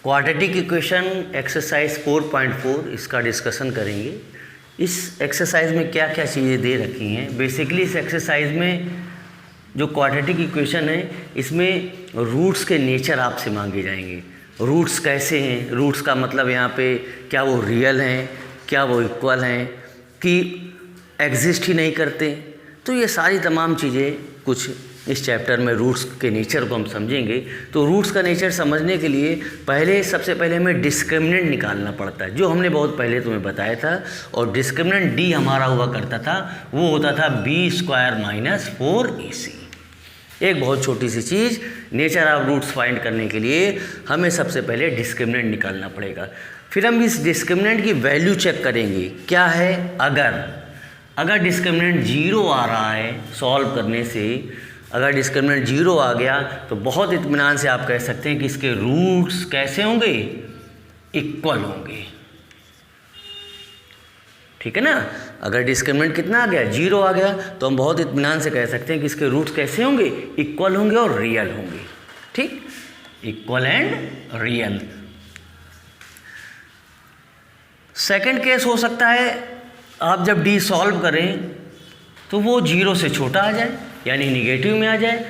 Quadratic equation exercise 4.4 इसका discussion करेंगे। इस एक्सरसाइज में क्या क्या चीज़ें दे रखी हैं। बेसिकली इस एक्सरसाइज में जो क्वाड्रेटिक इक्वेशन है इसमें रूट्स के नेचर आपसे मांगे जाएंगे। रूट्स कैसे हैं, रूट्स का मतलब यहाँ पे क्या वो रियल हैं, क्या वो इक्वल हैं कि एग्जिस्ट ही नहीं करते। तो ये सारी तमाम चीज़ें कुछ इस चैप्टर में रूट्स के नेचर को हम समझेंगे। तो रूट्स का नेचर समझने के लिए सबसे पहले हमें डिस्क्रिमिनेंट निकालना पड़ता है, जो हमने बहुत पहले तुम्हें बताया था। और डिस्क्रिमिनेंट डी हमारा हुआ करता था, वो होता था b² - 4ac। एक बहुत छोटी सी चीज़, नेचर ऑफ रूट्स फाइंड करने के लिए हमें सबसे पहले डिस्क्रिमिनेंट निकालना पड़ेगा। फिर हम इस डिस्क्रिमिनेंट की वैल्यू चेक करेंगे क्या है। अगर डिस्क्रिमिनेंट 0 आ रहा है सॉल्व करने से, अगर डिस्क्रिमिनेंट 0 आ गया तो बहुत इत्मीनान से आप कह सकते हैं कि इसके रूट्स कैसे होंगे, इक्वल होंगे। ठीक है ना। अगर डिस्क्रिमिनेंट कितना आ गया, 0 आ गया, तो हम बहुत इत्मीनान से कह सकते हैं कि इसके रूट्स कैसे होंगे, इक्वल होंगे और रियल होंगे। ठीक, equal and real. Second case हो सकता है आप जब डी सॉल्व करें तो वो 0 से छोटा आ जाए, यानी निगेटिव में आ जाए।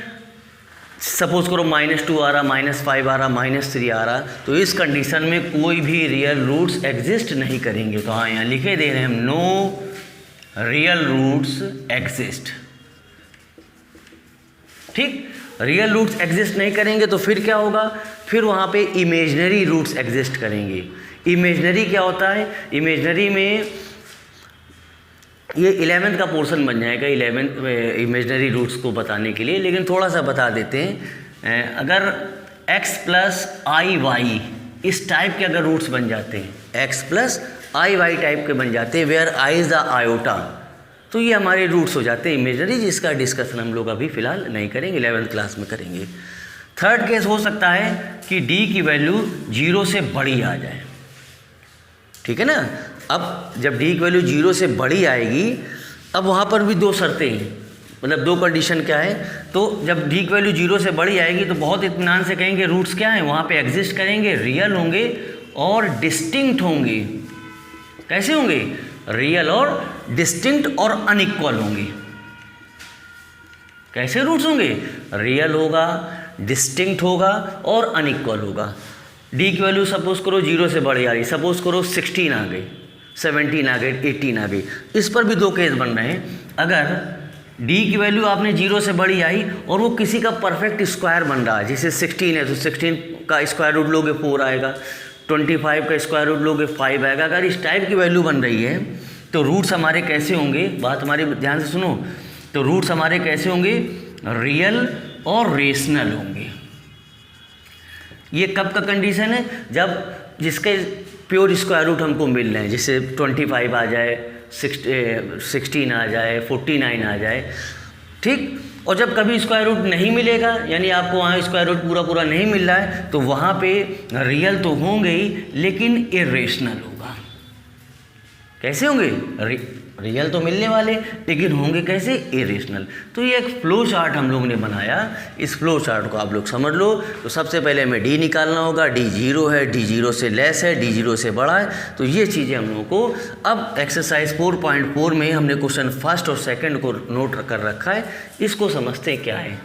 सपोज करो -2 आ रहा, -5 आ रहा, -3 आ रहा, तो इस कंडीशन में कोई भी रियल रूट्स एग्जिस्ट नहीं करेंगे। तो हाँ, यहाँ लिखे दे रहे हैं हम, नो रियल रूट्स एग्जिस्ट। ठीक, रियल रूट्स एग्जिस्ट नहीं करेंगे तो फिर क्या होगा, फिर वहाँ पे इमेजनरी रूट्स एग्जिस्ट करेंगे। इमेजनरी क्या होता है, इमेजनरी में ये 11th का पोर्शन बन जाएगा 11th इमेजनरी रूट्स को बताने के लिए, लेकिन थोड़ा सा बता देते हैं। अगर x + iy इस टाइप के अगर रूट्स बन जाते हैं, x + iy टाइप के बन जाते हैं, where i is the iota, तो ये हमारे रूट्स हो जाते हैं इमेजनरी, जिसका डिस्कशन हम लोग अभी फ़िलहाल नहीं करेंगे, 11th क्लास में करेंगे। थर्ड केस हो सकता है कि d की वैल्यू 0 से बड़ी आ जाए। ठीक है ना। अब जब डी की वैल्यू 0 से बड़ी आएगी, अब वहाँ पर भी दो शर्तें हैं, मतलब दो कंडीशन क्या है। तो जब डी की वैल्यू 0 से बड़ी आएगी तो बहुत इत्मीनान से कहेंगे रूट्स क्या हैं, वहाँ पे एग्जिस्ट करेंगे, रियल होंगे और डिस्टिंक्ट होंगे। कैसे होंगे, रियल और डिस्टिंक्ट और अनइक्वल होंगे। कैसे रूट्स होंगे, रियल होगा, डिस्टिंक्ट होगा और अनइक्वल होगा। डी की वैल्यू सपोज करो 0 से बड़ी आ रही, सपोज करो 16 आ गई, 17 आ गई, 18 आ गई। इस पर भी दो केस बन रहे हैं। अगर डी की वैल्यू आपने 0 से बड़ी आई और वो किसी का परफेक्ट स्क्वायर बन रहा है, जैसे 16 है तो 16 का स्क्वायर रूट लोगे 4 आएगा, 25 का स्क्वायर रूट लोगे 5 आएगा। अगर इस टाइप की वैल्यू बन रही है तो रूट्स हमारे कैसे होंगे, बात हमारी ध्यान से सुनो। तो रूट्स हमारे कैसे होंगे, रियल और रेशनल होंगे। ये कब का कंडीशन है, जब जिसके प्योर स्क्वायर रूट हमको मिल रहे हैं, जैसे 25 आ जाए, 16 आ जाए, 49 आ जाए। ठीक, और जब कभी स्क्वायर रूट नहीं मिलेगा, यानी आपको वहाँ स्क्वायर रूट पूरा नहीं मिल रहा है, तो वहाँ पे रियल तो होंगे ही लेकिन इरेशनल होगा। कैसे होंगे, रियल तो मिलने वाले लेकिन होंगे कैसे, इरेशनल। तो ये एक फ्लो चार्ट हम लोगों ने बनाया, इस फ्लो चार्ट को आप लोग समझ लो। तो सबसे पहले हमें डी निकालना होगा, डी 0 है, डी 0 से लेस है, डी 0 से बड़ा है। तो ये चीज़ें हम लोगों को अब एक्सरसाइज 4.4 में हमने क्वेश्चन फर्स्ट और सेकंड को नोट कर रखा है। इसको समझते हैं क्या है,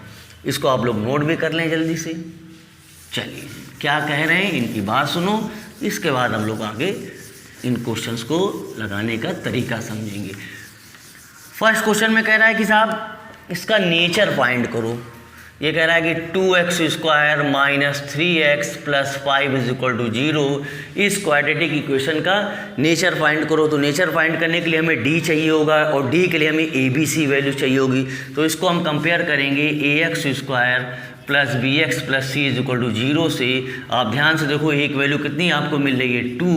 इसको आप लोग नोट भी कर लें जल्दी से। चलिए क्या कह रहे हैं इनकी बात सुनो, इसके बाद हम लोग आगे इन क्वेश्चंस को लगाने का तरीका समझेंगे। फर्स्ट क्वेश्चन में कह रहा है कि साहब इसका नेचर फाइंड करो। ये कह रहा है कि 2x² - 3x + 5 = 0, इस क्वाड्रेटिक इक्वेशन का नेचर फाइंड करो। तो नेचर फाइंड करने के लिए हमें d चाहिए होगा और d के लिए हमें abc वैल्यू चाहिए होगी। तो इसको हम कंपेयर करेंगे ax² + bx + c = 0 से। आप ध्यान से देखो, एक वैल्यू कितनी आपको मिल रही है, 2।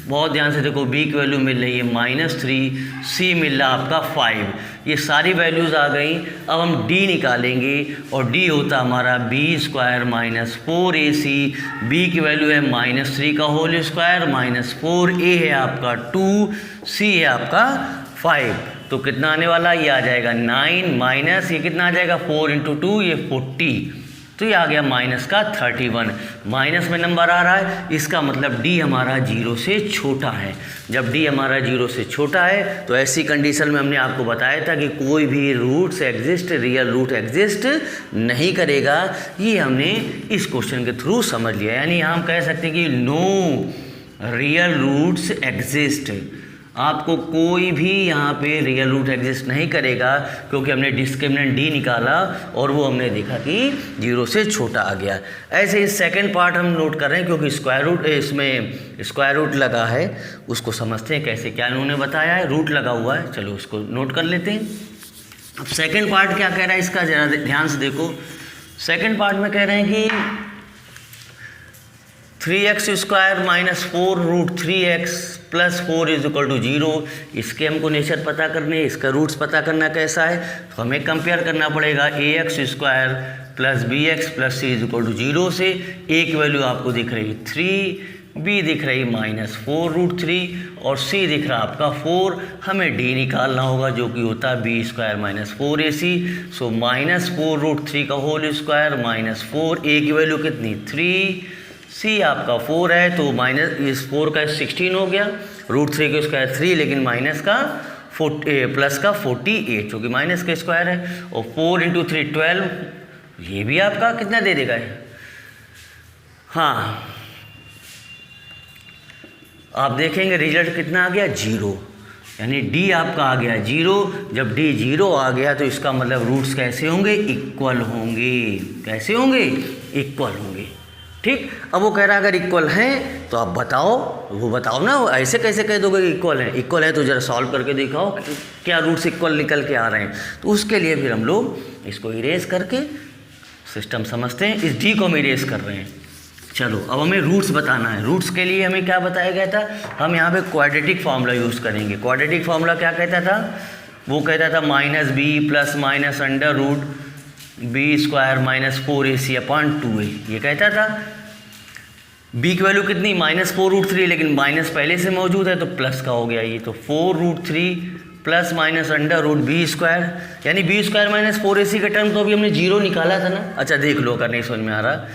बहुत ध्यान से देखो, b की वैल्यू मिल रही है -3, c मिल रहा आपका 5। ये सारी वैल्यूज़ आ गई। अब हम d निकालेंगे और d होता हमारा b² - 4ac। b की वैल्यू है -3 का होल स्क्वायर, -4a है आपका 2, c है आपका 5। तो कितना आने वाला, ये आ जाएगा 9 माइनस ये कितना आ जाएगा 4 × 2, ये 40। तो ये आ गया माइनस का 31, माइनस में नंबर आ रहा है, इसका मतलब डी हमारा 0 से छोटा है। जब डी हमारा 0 से छोटा है तो ऐसी कंडीशन में हमने आपको बताया था कि कोई भी roots exist, real root exist नहीं करेगा। ये हमने इस क्वेश्चन के थ्रू समझ लिया, यानी हम कह सकते हैं कि नो रियल रूट्स एग्जिस्ट, आपको कोई भी यहाँ पे रियल रूट एग्जिस्ट नहीं करेगा, क्योंकि हमने डिस्क्रिमिनेंट डी निकाला और वो हमने देखा कि 0 से छोटा आ गया। ऐसे ही सेकंड पार्ट हम नोट कर रहे हैं, क्योंकि स्क्वायर रूट इसमें स्क्वायर रूट लगा है, उसको समझते हैं कैसे, क्या उन्होंने बताया है, रूट लगा हुआ है, चलो उसको नोट कर लेते हैं। अब सेकेंड पार्ट क्या कह रहा है इसका ज़रा ध्यान से देखो। सेकेंड पार्ट में कह रहे हैं कि 3x square minus 4 root 3x plus 4 is equal to 0। इसके हमको नेचर पता करने, इसका रूट्स पता करना कैसा है, तो हमें कंपेयर करना पड़ेगा ax square plus bx plus c is equal to 0 से। a की वैल्यू आपको दिख रही 3, b दिख रही माइनस 4 रूट 3 और c दिख रहा आपका 4। हमें d निकालना होगा जो कि होता है b square minus 4ac। So minus 4 root 3 का होल स्क्वायर माइनस 4, a की वैल्यू कितनी 3, सी आपका 4 है तो माइनस इस 4 का 16 हो गया, रूट 3 का स्क्वायर 3, लेकिन माइनस का प्लस का 48 जो कि माइनस का स्क्वायर है, और 4 इंटू 3 12, ये भी आपका कितना दे देगा। हाँ, आप देखेंगे रिजल्ट कितना आ गया 0, यानी डी आपका आ गया 0। जब डी 0 आ गया तो इसका मतलब रूट्स कैसे होंगे, इक्वल होंगे। कैसे होंगे, इक्वल होंगे। ठीक, अब वो कह रहा है अगर इक्वल हैं तो आप बताओ, वो बताओ ना, ऐसे कैसे कह दोगे कि इक्वल हैं। इक्वल है तो जरा सॉल्व करके दिखाओ क्या रूट्स इक्वल निकल के आ रहे हैं। तो उसके लिए फिर हम लोग इसको इरेज करके सिस्टम समझते हैं। इस डी को हम इरेज कर रहे हैं। चलो अब हमें रूट्स बताना है। रूट्स के लिए हमें क्या बताया गया था, हम यहाँ पे क्वाड्रेटिक फार्मूला यूज़ करेंगे। क्वाड्रेटिक फार्मूला क्या कहता था, वो कहता था minus b plus minus under root b square minus 4ac upon 2a, ये कहता था। b की वैल्यू कितनी माइनस 4 रूट 3, लेकिन माइनस पहले से मौजूद है तो प्लस का हो गया ये, तो 4 root 3 plus minus under root b square, यानी बी स्क्वायर माइनस 4ac का टर्म तो अभी हमने 0 निकाला था ना। अच्छा देख लो अगर नहीं समझ में आ रहा,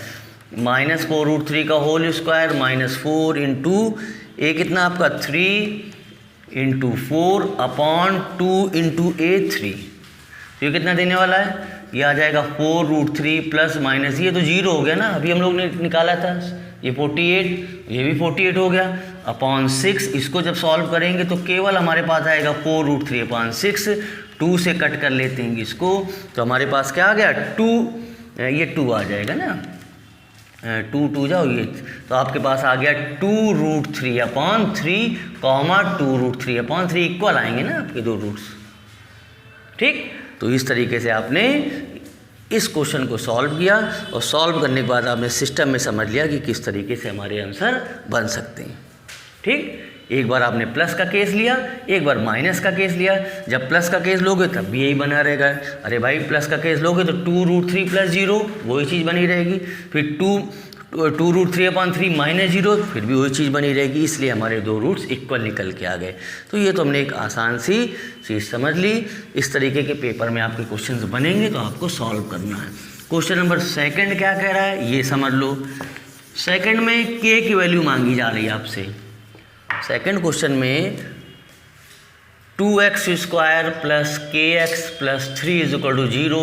माइनस 4 रूट 3 का होल स्क्वायर माइनस 4 इंटू ए कितना आपका 3 इंटू 4 अपॉन 2 इंटू a 3, ये कितना देने वाला है, ये आ जाएगा 4 रूट 3 प्लस माइनस, ये तो 0 हो गया ना, अभी हम लोग ने निकाला था, ये 48, ये भी 48 हो गया, अपॉन 6। इसको जब सॉल्व करेंगे तो केवल हमारे पास आएगा 4 रूट 3 अपॉन 6, 2 से कट कर लेते हैं इसको, तो हमारे पास क्या आ गया 2, ये 2 आ जाएगा ना, 2 जाओ ये, तो आपके पास आ गया 2 root 3 upon 3 comma 2 root 3 upon 3 equal आएंगे ना आपके दो रूट्स। ठीक, तो इस तरीके से आपने इस क्वेश्चन को सॉल्व किया, और सॉल्व करने के बाद आपने सिस्टम में समझ लिया कि किस तरीके से हमारे आंसर बन सकते हैं। ठीक, एक बार आपने प्लस का केस लिया, एक बार माइनस का केस लिया। जब प्लस का केस लोगे तब भी यही बना रहेगा। अरे भाई प्लस का केस लोगे तो 2 रूट 3 प्लस 0 वही चीज़ बनी रहेगी, फिर 2 रूट 3 अपॉन 3 माइनस 0 फिर भी वही चीज़ बनी रहेगी। इसलिए हमारे दो रूट्स इक्वल निकल के आ गए। तो ये तो हमने एक आसान सी चीज़ समझ ली। इस तरीके के पेपर में आपके क्वेश्चंस बनेंगे तो आपको सॉल्व करना है। क्वेश्चन नंबर सेकंड क्या कह रहा है ये समझ लो। सेकंड में k की वैल्यू मांगी जा रही है आपसे। सेकंड क्वेश्चन में 2x square plus kx plus 3 is equal to 0।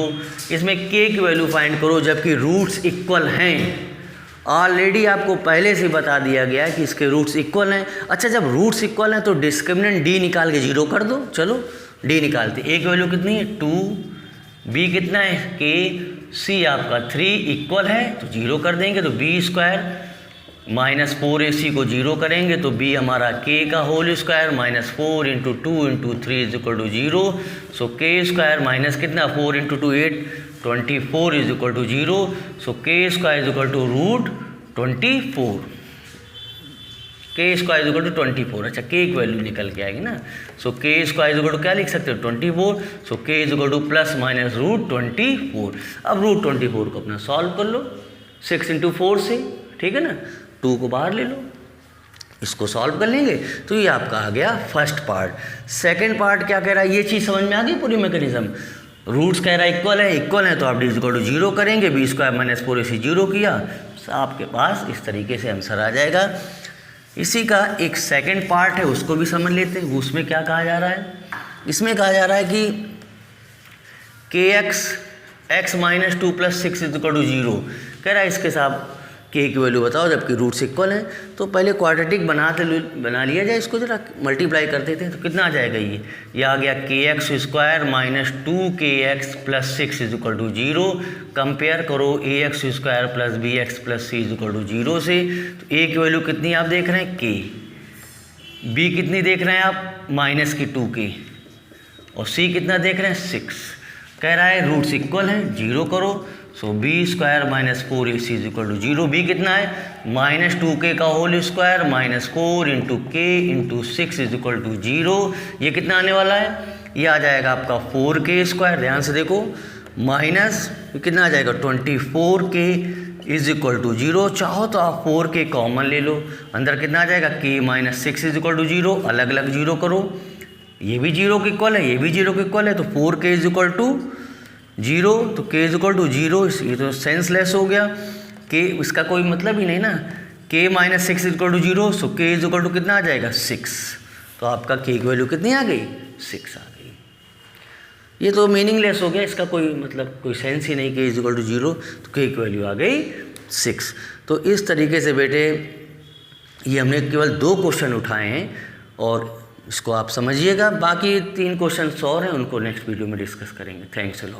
इसमें k की वैल्यू फाइंड करो जबकि रूट्स इक्वल हैं। ऑलरेडी आपको पहले से बता दिया गया है कि इसके रूट्स इक्वल हैं। अच्छा, जब रूट्स इक्वल हैं तो डिस्क्रिमिनेंट d निकाल के 0 कर दो। चलो d निकालते। a की वैल्यू कितनी है 2, b कितना है k, c आपका 3 इक्वल है तो 0 कर देंगे। तो b स्क्वायर माइनस 4ac को 0 करेंगे तो b हमारा k का whole square minus 4 into 2 into 3 is equal to 0। So k square minus कितना 4 into 2 8 24 is equal to 0। So k square is equal to root 24। k square is equal to 24। अच्छा, k की value निकल के आएगी ना। So k square is equal to क्या लिख सकते हो 24। So k is equal to plus minus root 24। अब रूट 24 को अपना सॉल्व कर लो 6 इंटू 4 से, ठीक है ना। 2 को बाहर ले लो, इसको सॉल्व कर लेंगे तो ये आपका आ गया फर्स्ट पार्ट। सेकंड पार्ट क्या कह रहा है ये चीज़ समझ में आ गई पूरी मैकेनिज्म। रूट्स कह रहा है इक्वल है तो आप डी इक्वल टू 0 करेंगे, बी स्क्वायर माइनस 4ac 0 किया, आपके पास इस तरीके से आंसर आ जाएगा। इसी का एक सेकंड पार्ट है, उसको भी समझ लेते हैं। उसमें क्या कहा जा रहा है, इसमें कहा जा रहा है कि x minus 2 plus 6 is equal to 0। कह रहा है इसके साथ k की वैल्यू बताओ जबकि रूट्स इक्वल हैं। तो पहले क्वाड्रेटिक बना लिया जाए, इसको जरा मल्टीप्लाई कर देते हैं तो कितना आ जाएगा। ये आ गया kx square minus 2kx plus 6 is equal to 0। Compare करो ax square plus bx plus c is equal to 0 से। तो a की वैल्यू कितनी आप देख रहे हैं, k, b कितनी देख रहे हैं आप, माइनस की 2k, और c कितना देख रहे हैं, 6। कह रहा है रूट्स इक्वल हैं, 0 करो, so b square minus 4ac is equal to 0। B कितना है, माइनस 2k का whole square minus 4 into k into 6 is equal to 0। ये कितना आने वाला है, ये आ जाएगा आपका 4k स्क्वायर। ध्यान से देखो, माइनस कितना आ जाएगा 24k इज इक्वल टू 0। चाहो तो आप 4k कॉमन ले लो, अंदर कितना आ जाएगा k minus 6 is equal to 0। अलग अलग 0 करो, ये भी 0 के इक्वल है, ये भी 0 के इक्वल है, तो 4k इज इक्वल टू 0, तो k इज इक्वल टू 0। ये तो सेंसलेस हो गया, k इसका कोई मतलब ही नहीं ना। k minus 6 is equal to 0, so k is equal to कितना आ जाएगा, 6। तो आपका k की वैल्यू कितनी आ गई, 6 आ गई। ये तो मीनिंगलेस हो गया, इसका कोई मतलब कोई सेंस ही नहीं, k इज इक्वल टू 0, तो k की वैल्यू आ गई 6। तो इस तरीके से बेटे ये हमने केवल 2 क्वेश्चन उठाए हैं और इसको आप समझिएगा। बाकी 3 क्वेश्चन और हैं, उनको नेक्स्ट वीडियो में डिस्कस करेंगे। Thanks a lot.